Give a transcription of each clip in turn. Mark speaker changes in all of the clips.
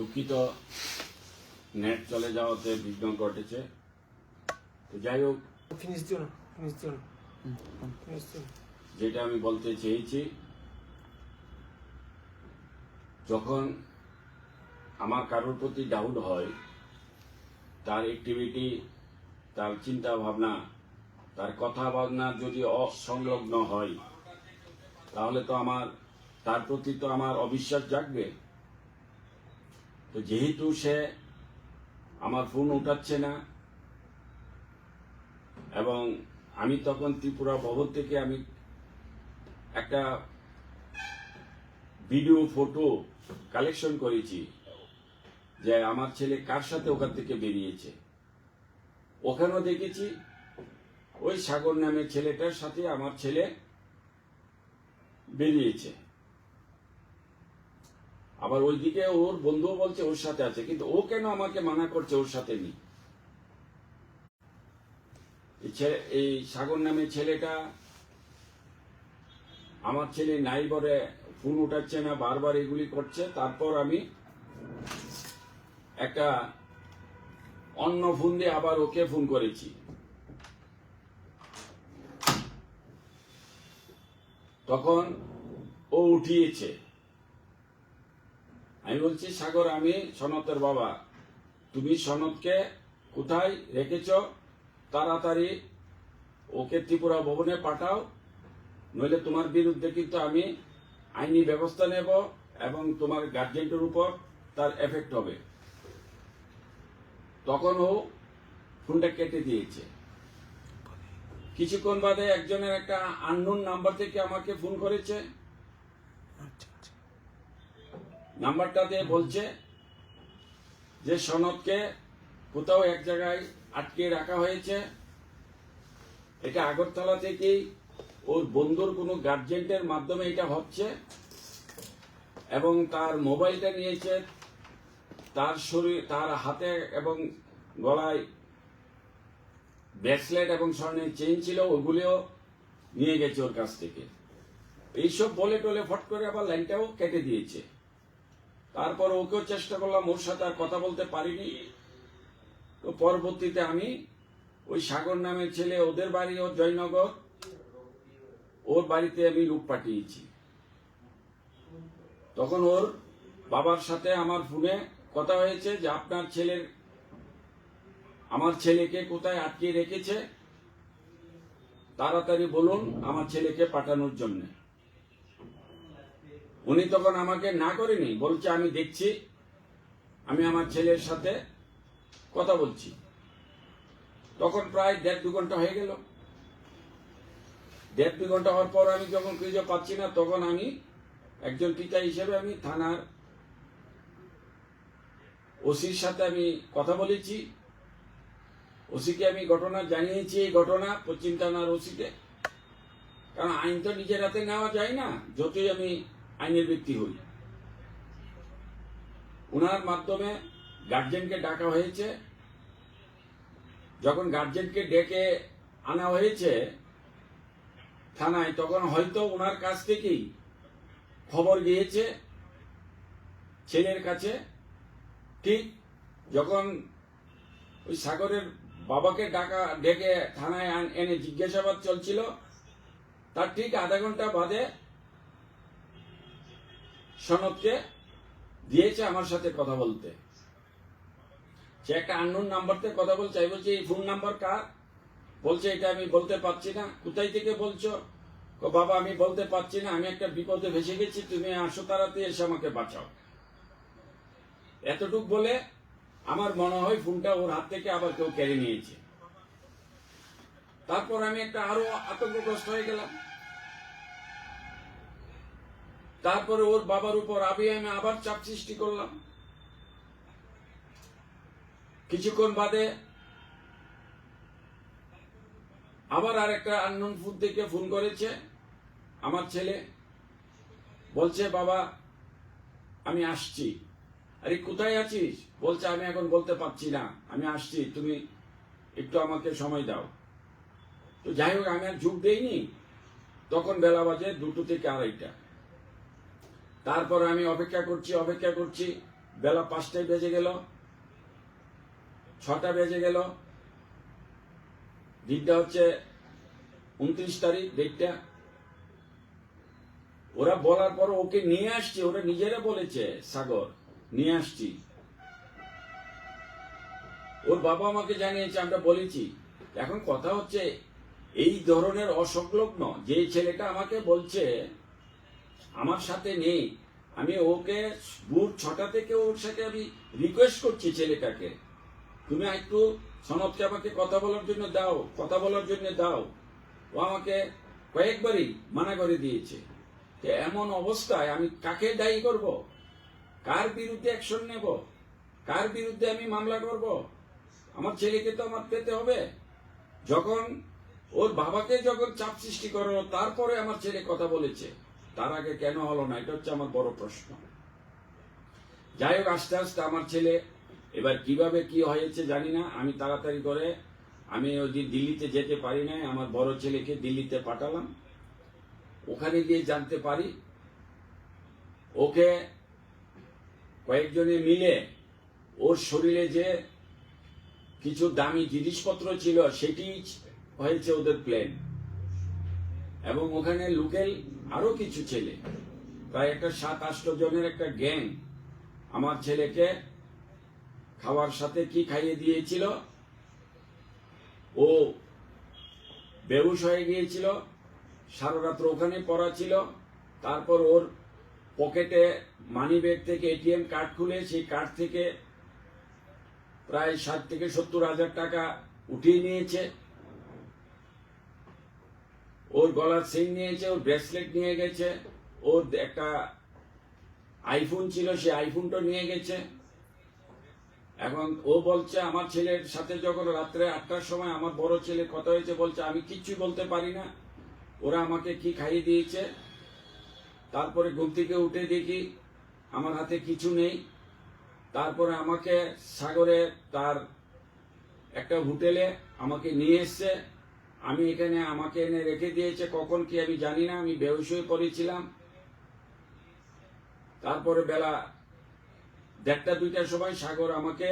Speaker 1: দুঃখিত, নেট চলে যাওয়াতে বিঘ্ন ঘটেছে। তো যাই হোক, যেটা আমি বলতে চেয়েছি, যখন আমার কারোর প্রতি ডাউট হয়, তার অ্যাক্টিভিটি, তার চিন্তা ভাবনা, তার কথা ভাবনা যদি অসংলগ্ন হয়, তাহলে তো তার প্রতি তো আমার অবিশ্বাস জাগবে। তো যেহেতু সে আমার ফোন উঠাচ্ছে না, এবং আমি তখন ত্রিপুরা ভবন থেকে আমি একটা ভিডিও ফটো কালেকশন করেছি যে আমার ছেলে কার সাথে ওখান থেকে বেরিয়েছে। ওখানেও দেখেছি ওই সাগর নামের ছেলেটার সাথে আমার ছেলে বেরিয়েছে। আবার ওইদিকে ওর বন্ধুও বলছে ওর সাথে আছে, কিন্তু ও কেন আমাকে মানা করছে ওর সাথে নেই? এই সাগর নামের ছেলেটা আমার ছেলে নাই বলে ফোন উঠাচ্ছে না, বারবার এগুলি করছে। তারপর আমি একটা অন্য ফোন দিয়ে আবার ওকে ফোন করেছি। তখন ও উঠিয়েছে। আমি বলছি, সাগর, আমি সনতের বাবা, তুমি সনতকে কোথায় রেখেছ? তাড়াতাড়ি ওকে ত্রিপুরা ভবনে পাঠাও, নইলে তোমার বিরুদ্ধে কিন্তু আমি আইনি ব্যবস্থা নেব এবং তোমার গার্জেন্টের উপর তার এফেক্ট হবে। তখন ও ফোনটা কেটে দিয়েছে। কিছুক্ষণ বাদে একজনের একটা আননোন নাম্বার থেকে আমাকে ফোন করেছে। নাম্বারটাতে বলছে যে সনদকে কোথাও এক জায়গায় আটকে রাখা হয়েছে। এটা আগরতলা থেকেই ওর বন্ধুর কোনো গার্জেন্টের মাধ্যমে এটা হচ্ছে, এবং তার মোবাইলটা নিয়েছে, তার হাতে এবং গলায় ব্রেসলেট এবং স্বর্ণের চেইন ছিল, ওগুলিও নিয়ে গেছে ওর কাছ থেকে। এইসব বলে টলে ফট করে আবার লাইনটাও কেটে দিয়েছে। তারপর ওকেও চেষ্টা করলাম, ওর সাথে আর কথা বলতে পারিনি। তো পরবর্তীতে আমি ওই সাগর নামের ছেলে, ওদের বাড়ি ও জয়নগর, ওর বাড়িতে আমি লোক পাঠিয়েছি। তখন ওর বাবার সাথে আমার ফোনে কথা হয়েছে যে আমার ছেলেকে কোথায় আটকে রেখেছে, তাড়াতাড়ি বলুন আমার ছেলেকে পাঠানোর জন্য। উনি তখন আমাকে না করেনি, বলছে আমি দেখছি, আমি আমার ছেলের সাথে কথা বলছি। তখন প্রায় 1.5-2 ঘন্টা হয়ে গেল। 1.5-2 ঘন্টা হওয়ার পর আমি যখন খুঁজে পাচ্ছি না, তখন আমি একজন পিতা হিসেবে আমি থানার ওসির সাথে আমি কথা বলেছি। ওসিকে আমি ঘটনা জানিয়েছি, এই ঘটনা পশ্চিম থানার ওসিকে। কারণ আইন তো নিজের হাতে নেওয়া যায় না, যতই আমি আইনের ব্যক্তি হই। ওনার মাধ্যমে গার্জেনকে ডাকা হয়েছে। যখন গার্জেনকে ডেকে আনা হয়েছে থানায়, তখন হয়তো ওনার কাছ থেকেই খবর গিয়েছে ছেলের কাছে। ঠিক যখন ওই সাগরের বাবাকে ডেকে থানায় এনে জিজ্ঞাসাবাদ চলছিল, তার ঠিক আধা ঘন্টা বাদে সনদকে দিয়েছে আমার সাথে কথা বলতে। সে একটা আননোন নাম্বার থেকে কথা বলছে। আমি বলছি, এই ফোন নাম্বার কার? বলছে, এটা আমি বলতে পারছি না। কোথায় থেকে বলছো? বাবা, আমি বলতে পারছি না, আমি একটা বিপদে ভেসে গেছি, তুমি আসো, তাড়াতাড়ি এসে আমাকে বাঁচাও। এতটুক বলে আমার মনে হয় ফোনটা ওর হাত থেকে আবার কেউ কেড়ে নিয়েছে। তারপর আমি একটা আরো আতঙ্কগ্রস্ত হয়ে গেলাম। তারপরে ওর বাবার উপর আমি আবার চাপ সৃষ্টি করলাম। কিছুক্ষণ বাদে আবার আরেকটা আননোন ফোন থেকে ফোন করেছে আমার ছেলে, বলছে, বাবা আমি আসছি। আরে কোথায় আছিস? বলছে, আমি এখন বলতে পারছি না, আমি আসছি, তুমি একটু আমাকে সময় দাও। তো যাই হোক, আমি আর ঝুঁক দেইনি। তখন বেলা বাজে 2 থেকে 2:30। তারপর আমি অপেক্ষা করছি। বেলা 5টায় বেজে গেল, 6টা বেজে গেল। দিনটা হচ্ছে 29 তারিখ ডেটটা। ওরা বলার পর ওকে নিয়ে আসছি, ওরা নিজেরা বলেছে সাগর নিয়ে আসছি। ওর বাবা আমাকে জানিয়েছে, আমরা বলেছি। এখন কথা হচ্ছে এই ধরনের অসংলগ্ন যে ছেলেটা আমাকে বলছে আমার সাথে নেই, আমি ওকে ভোর 6টা থেকে ওর সাথে আমি রিকোয়েস্ট করছি ছেলেটাকে, তুমি একটু সনদকে আমাকে কথা বলার জন্য দাও, কথা বলার জন্য দাও। ও আমাকে কয়েকবারই মানা করে দিয়েছে। এমন অবস্থায় আমি কাকে দায়ী করব? কার বিরুদ্ধে অ্যাকশন নেব? কার বিরুদ্ধে আমি মামলা করব? আমার ছেলেকে তো আমার পেতে হবে। যখন ওর বাবাকে যখন চাপ সৃষ্টি করো, তারপরে আমার ছেলে কথা বলেছে, তার আগে কেন হলো না? এটা হচ্ছে আমার বড় প্রশ্ন। যাই হোক, আস্তে আস্তে আমার ছেলে এবার কিভাবে কি হয়েছে জানি না। আমি তাড়াতাড়ি করে আমি ওই দিল্লিতে যেতে পারি নাই, আমার বড় ছেলেকে দিল্লিতে পাঠালাম। ওখানে গিয়ে জানতে পারি ওকে কয়েকজনে মিলে ওর শরীরে যে কিছু দামি জিনিসপত্র ছিল সেটি হয়েছে ওদের প্ল্যান। এবং ওখানে লোকাল আরো কিছু ছেলে, প্রায় একটা 7-8 জনের একটা গ্যাং আমার ছেলেকে খাওয়ার সাথে কি খাইয়ে দিয়েছিল, ও বেহুশ হয়ে গিয়েছিল, সারা রাত্র ওখানে পড়া ছিল। তারপর ওর পকেটে মানি ব্যাগ থেকে এটিএম কার্ড খুলে সেই কার্ড থেকে প্রায় 60 থেকে 70 হাজার টাকা উঠিয়ে নিয়েছে। ওর গলার চেইন নিয়েছে, ওর ব্রেসলেট নিয়ে গেছে, ওর একটা আইফোন ছিল সেই আইফোনটা নিয়ে গেছে। এখন ও বলছে আমার ছেলের সাথে যখন রাত্রে 8টার সময় আমার বড় ছেলে কথা হয়েছে, বলছে আমি কিচ্ছু বলতে পারি না, ওরা আমাকে কি খাইয়ে দিয়েছে। তারপরে ঘুম থেকে উঠে দেখি আমার হাতে কিছু নেই। তারপরে আমাকে সাগরে তার একটা হোটেলে আমাকে নিয়ে এসছে। আমি এখানে আমাকে এনে রেখে দিয়েছে, কখন কি আমি জানি না, আমি বেহুশ হয়ে পড়েছিলাম। তারপরে বেলা 1:30-2টার সময় সাগর আমাকে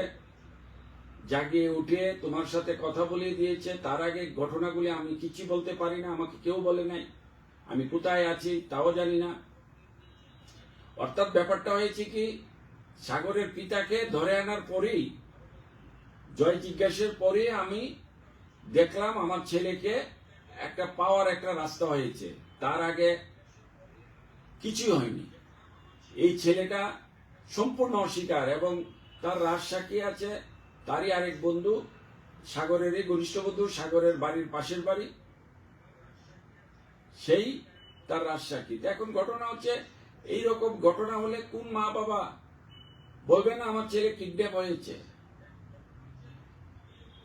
Speaker 1: জাগিয়ে উঠে তোমার সাথে কথা বলিয়ে দিয়েছে। তার আগে ঘটনাগুলি আমি কিছু বলতে পারি না, আমাকে কেউ বলে নাই, আমি কোথায় আছি তাও জানি না। অর্থাৎ ব্যাপারটা হয়েছে কি, সাগরের পিতাকে ধরে আনার পরেই, জয় জিজ্ঞাসার পরে আমি দেখলাম আমার ছেলেকে একটা পাওয়ার একটা রাস্তা হয়েছে, তার আগে কিছুই হয়নি। এই ছেলেটা সম্পূর্ণ অস্বীকার, এবং তার রাজসাক্ষী আছে তারই আরেক বন্ধু, সাগরেরই ঘনিষ্ঠ বন্ধু, সাগরের বাড়ির পাশের বাড়ি, সেই তার রাজসাক্ষী। এখন ঘটনা হচ্ছে এইরকম ঘটনা হলে কোন মা বাবা বলবে না আমার ছেলে কিডন্যাপ হয়েছে?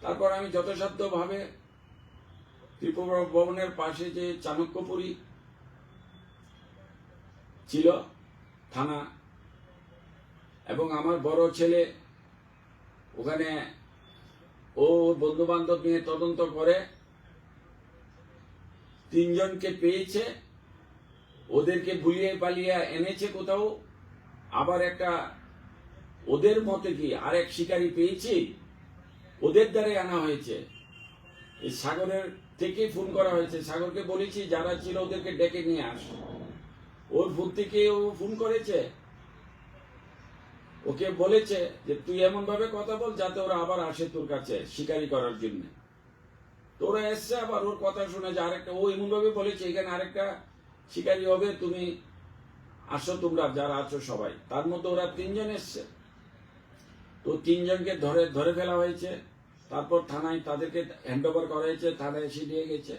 Speaker 1: তারপর আমি যথাসাধ্য ভাবে ত্রিপুরা ভবনের পাশে যে চাণক্যপুরী ছিল থানা, এবং আমার বড় ছেলে ওখানে ও বন্ধু বান্ধব নিয়ে তদন্ত করে 3 জনকে পেয়েছে, ওদেরকে ভুলিয়ে পালিয়ে এনেছে কোথাও। আবার একটা ওদের মতে কি আরেক শিকারী পেয়েছি, ওদের দ্বারাই আনা হয়েছে। এই সাগরের থেকে ফোন করা হয়েছে, সাগরকে বলেছি যারা ছিল ওদেরকে ডেকে নিয়ে আস। ওর ফোন থেকে ও ফোন করেছে, ওকে বলেছে যে তুই এমন ভাবে কথা বল যাতে ওরা আবার আসে তোর কাছে শিকারি করার জন্য। তোরা এসছে, আবার ওর কথা শুনে যে আরেকটা, ও এমন ভাবে বলেছে এখানে আরেকটা শিকারি হবে, তুমি আসো, তোমরা যারা আছো সবাই। তার মধ্যে ওরা 3 জন এসছে, তো 3 জনকে ধরে ফেলা হয়েছে। তারপর থানায় তাদেরকে হ্যান্ড ওভার করা হয়েছে, থানায় এসে নিয়ে গেছে।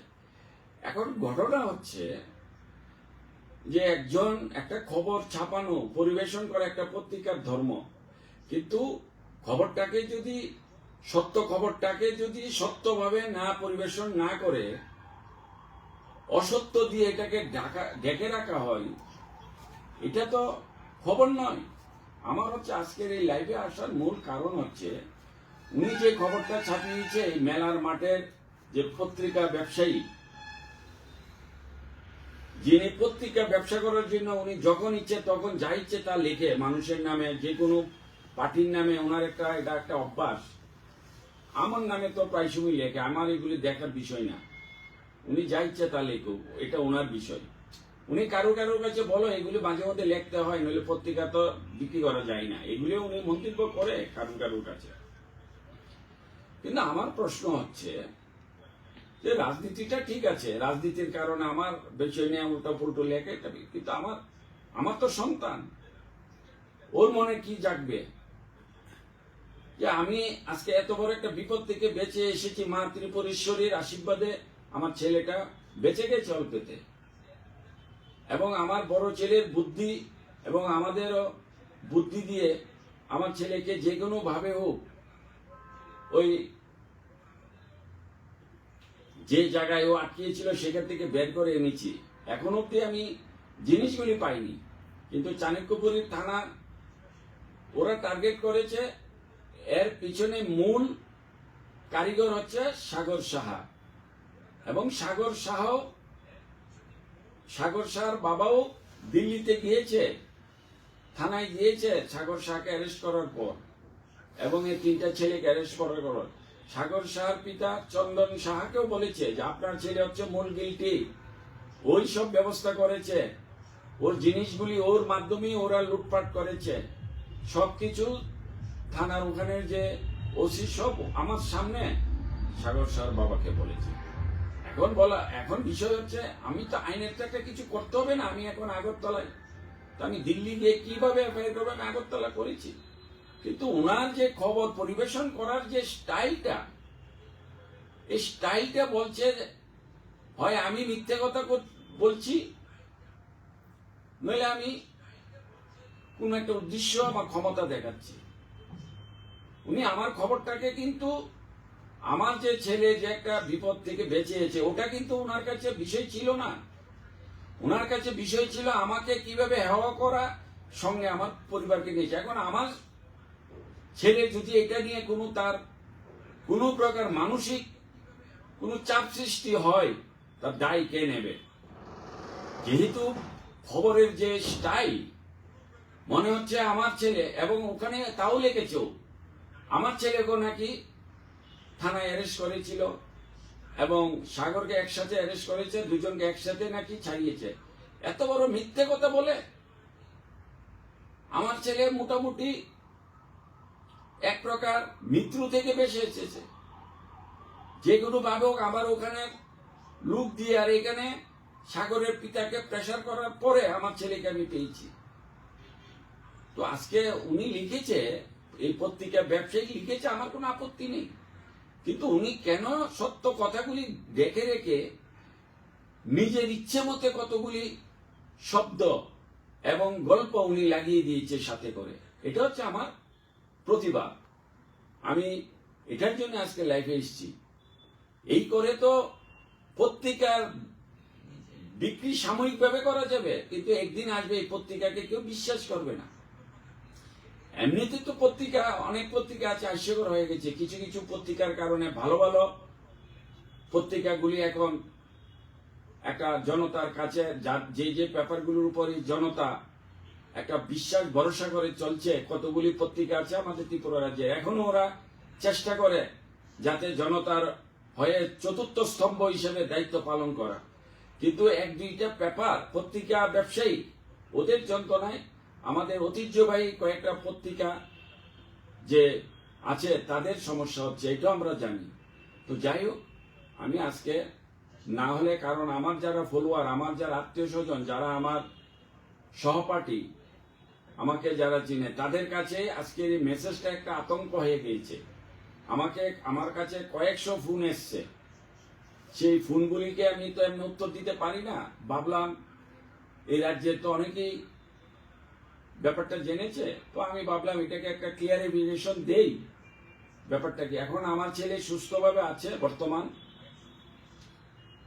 Speaker 1: এখন ঘটনা হচ্ছে যে একজন একটা খবর ছাপানো পরিবেশন করা একটা পত্রিকার ধর্ম, কিন্তু খবরটাকে যদি খবরটাকে যদি সত্যভাবে না পরিবেশন না করে অসত্য দিয়ে এটাকে ঢেকে রাখা হয়, এটা তো খবর নয়। আমার হচ্ছে আজকের এই লাইভে আসার মূল কারণ হচ্ছে উনি যে খবরটা ছাপিয়েছে এই মেলার মাঠের যে পত্রিকা ব্যবসায়ী, যিনি পত্রিকা ব্যবসা করার জন্য উনি যখন ইচ্ছে তখন যা ইচ্ছে তা লিখে মানুষের নামে যে কোনো পার্টির নামে ওনার এটা একটা অভ্যাস। আমার নামে তো প্রায় সময় লেখে, আমার এগুলি দেখার বিষয় না। উনি যা ইচ্ছা তা লেখুক, এটা ওনার বিষয়। উনি কারোর কাছে বলো এগুলি মাঝে মধ্যে লিখতে হয়, নইলে পত্রিকা তো বিক্রি করা যায় না, এগুলি উনি মন্তব্য করে কারোর কাছে। কিন্তু আমার প্রশ্ন হচ্ছে যে রাজনীতিটা ঠিক আছে, রাজনীতির কারণে আমার বিষয় নিয়ে উল্টো পুল্টো লেখে, কিন্তু আমার তো সন্তান, ওর মনে কি জাগবে যে আমি আজকে এত বড় একটা বিপদ থেকে বেঁচে এসেছি, মা ত্রিপুরেশ্বরীর আশীর্বাদে আমার ছেলেটা বেঁচে গেছে অল্পেতে, এবং আমার বড় ছেলের বুদ্ধি এবং আমাদেরও বুদ্ধি দিয়ে আমার ছেলেকে যে কোনো ভাবে হোক ওই যে জায়গায় ও আটকিয়েছিল সেখান থেকে বের করে এনেছি। এখন অব্দি আমি জিনিসগুলি পাইনি, কিন্তু চাণক্যপুরীর থানা ওরা টার্গেট করেছে। এর পিছনে মূল কারিগর হচ্ছে সাগর সাহা, এবং সাগর শাহর বাবাও দিল্লিতে গিয়েছে, থানায় গিয়েছে সাগর শাহকে অ্যারেস্ট করার পর, এবং এই তিনটা ছেলেকে অ্যারেস্ট করার পর সাগর শাহর পিতা চন্দন সাহাকেও বলেছে যে আপনার ছেলে হচ্ছে মূল গিল্টি, ওই সব ব্যবস্থা করেছে, ওর জিনিসগুলি ওর মাধ্যমে ওরা লুটপাট করেছে সবকিছু। থানার ওখানের যে ওসি সব আমার সামনে সাগর শাহর বাবাকে বলেছে। এখন বিষয় হচ্ছে আমি তো আইনের একটা কিছু করতে হবে না, আমি এখন আগরতলায়, তো আমি দিল্লি গিয়ে কিভাবে এফআইআর করবো, আমি আগরতলা করেছি। কিন্তু ওনার যে খবর পরিবেশন করার যে স্টাইলটা, এই স্টাইলটা বলছে হয় আমি মিথ্যে কথা বলছি, নইলে আমি কোন একটা উদ্দেশ্য আমার ক্ষমতা দেখাচ্ছি। উনি আমার খবরটাকে কিন্তু আমার যে ছেলে যে একটা বিপদ থেকে বেঁচেছে ওটা কিন্তু ওনার কাছে বিষয় ছিল না। ওনার কাছে বিষয় ছিল আমাকে কিভাবে হেওয়া করা, সঙ্গে আমার পরিবারকে নিয়েছে। এখন আমার ছেলে যদি এটা নিয়ে তার কোনো প্রকার মানসিক কোনো চাপ সৃষ্টি হয়, তার দায় কে নেবে? যেহেতু খবরের যে স্টাইল মনে হচ্ছে আমার ছেলে, এবং ওখানে তাও লিখেছে আমার ছেলেকে নাকি থানায় অ্যারেস্ট করেছিল এবং সাগরকে একসাথে অ্যারেস্ট করেছে, দুজনকে একসাথে নাকি ছাড়িয়েছে। এত বড় মিথ্যে কথা বলে আমার ছেলে মোটামুটি এক প্রকার মৃত্যু থেকে বেঁচে এসেছে। যে কোনো ভাবে হোক আবার ওখানে লুক দিয়ে, আর এখানে সাগরের পিতাকে প্রেসার করার পরে আমার ছেলেকে আমি পেয়েছি। তো আজকে উনি লিখেছে, এই পত্রিকা ব্যবসায়ী লিখেছে, আমার কোনো আপত্তি নেই, কিন্তু উনি কেন সত্য কথাগুলি দেখে রেখে নিজের ইচ্ছে মতে কতগুলি শব্দ এবং গল্প উনি লাগিয়ে দিয়েছে সাথে করে, এটা হচ্ছে আমার প্রতিবাদ। আমি এটার জন্য আজকে লাইভে এসেছি। এই করে তো পত্রিকার বিক্রি সাময়িকভাবে করা যাবে, কিন্তু একদিন আসবে এই পত্রিকাকে কেউ বিশ্বাস করবে না। এমনিতে তো পত্রিকা, অনেক পত্রিকা আছে হাস্যকর হয়ে গেছে। কিছু কিছু পত্রিকার কারণে ভালো ভালো পত্রিকাগুলি এখন একটা জনতার কাছে, যে পেপারগুলোর উপরে জনতা একটা বিশ্বাস ভরসা করে চলছে, কতগুলি পত্রিকা আছে আমাদের ত্রিপুরা রাজ্যে, এখনো ওরা চেষ্টা করে যাতে জনতার হয়ে চতুর্থ স্তম্ভ হিসেবে দায়িত্ব পালন করা। কিন্তু এক দুইটা পেপার পত্রিকা ব্যবসায়ী, ওদের যন্ত্রণায় আমাদের ঐতিহ্যবাহী কয়েকটা পত্রিকা যে আছে তাদের সমস্যা হচ্ছে, এটা আমরা জানি। তো যাই হোক, আমি আজকে না হলে, কারণ আমার যারা ফলোয়ার, আমার যারা আত্মীয় স্বজন, যারা আমার সহপাঠী, আমাকে যারা চিনে, তাদের কাছে আজকের এই মেসেজটা একটা আতঙ্ক হয়ে গিয়েছে। আমার কাছে কয়েকশো ফোন এসছে, সেই ফোনগুলিকে আমি তো এমনি উত্তর দিতে পারি না। ভাবলাম এই রাজ্যে তো অনেকেই ব্যাপারটা জেনেছে, তো আমি ভাবলাম এটাকে একটা ক্লিয়ারিফিকেশন দেই ব্যাপারটা কি। এখন আমার ছেলে সুস্থভাবে আছে বর্তমান,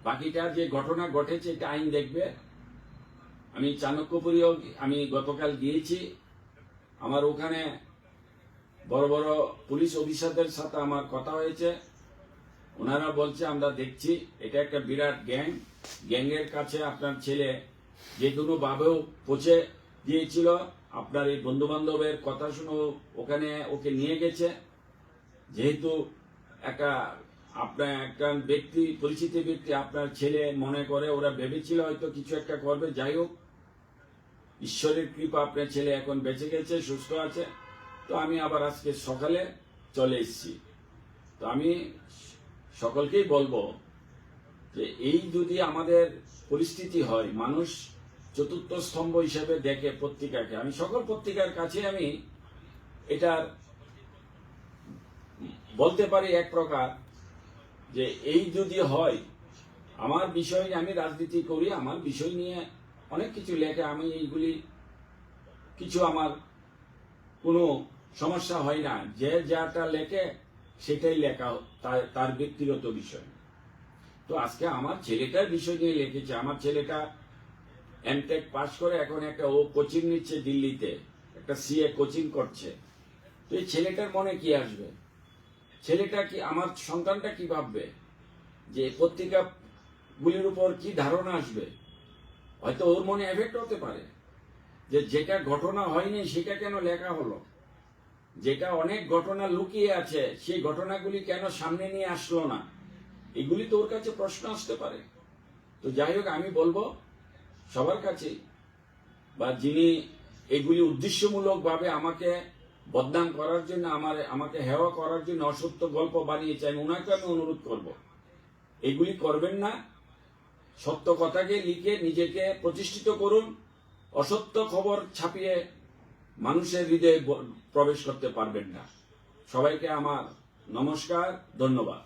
Speaker 1: বাকিটা যে ঘটনা ঘটেছে এটা আইন দেখবে। আমি চাণক্যপুরীও আমি গতকাল গিয়েছি, আমার ওখানে বড় বড় পুলিশ অফিসারদের সাথে আমার কথা হয়েছে। ওনারা বলছে আমরা দেখছি এটা একটা বিরাট গ্যাংয়ের কাছে আপনার ছেলে যে কোনো ভাবেও পৌঁছে দিয়েছিল, আপনার এই বন্ধু বান্ধবের কথা শুনে ওখানে ওকে নিয়ে গেছে, যেহেতু একটা ব্যক্তি, পরিচিত ব্যক্তি আপনার ছেলে মনে করে, ওরা ভেবেছিল হয়তো কিছু একটা করবে। যাই হোক, ঈশ্বরের কৃপা আপনার ছেলে এখন বেঁচে গেছে, সুস্থ আছে। তো আমি আবার আজকে সকালে চলে এসেছি। তো আমি সকলকেই বলবো যে এই যদি আমাদের পরিস্থিতি হয়, মানুষ চতুর্থ স্তম্ভ হিসেবে দেখে পত্রিকাকে, আমি সকল পত্রিকার কাছে আমি এটার বলতে পারি এক প্রকার যে এই যদি হয়, আমার বিষয়, আমি রাজনীতি করি, আমার বিষয় নিয়ে অনেক কিছু লেখে, আমি এইগুলি কিছু আমার কোনো সমস্যা হয় না, যে যাটা লেখে সেটাই লেখা, তার ব্যক্তিগত বিষয়। তো আজকে আমার ছেলেটার বিষয় নিয়ে লিখেছে। আমার ছেলেটা এমটেক পাস করে এখন ও কোচিং নিচ্ছে দিল্লিতে, একটা সিএ কোচিং করছে। তো এই ছেলেটার মনে কি আসবে? ছেলেটা কি, আমার সন্তানটা কি ভাববে? যে পত্রিকাগুলির উপর কি ধারণা আসবে? হয়তো ওর মনে এফেক্ট হতে পারে যে যেটা ঘটনা হয়নি সেটা কেন লেখা হলো, যেটা অনেক ঘটনা লুকিয়ে আছে সেই ঘটনাগুলি কেন সামনে নিয়ে আসলো না, এগুলি তো ওর কাছে প্রশ্ন আসতে পারে। তো যাই হোক, আমি বলবো সবার কাছে, বা যিনি এগুলি উদ্দেশ্যমূলকভাবে আমাকে বদনাম করার জন্য, আমাকে হেওয়া করার জন্য অসত্য গল্প বানিয়েছে, আমি ওনাকে অনুরোধ করব, এগুলি করবেন না। সত্য কথাকে লিখে নিজেকে প্রতিষ্ঠিত করুন। অসত্য খবর ছাপিয়ে মানুষের হৃদয়ে প্রবেশ করতে পারবেন না। সবাইকে আমার নমস্কার, ধন্যবাদ।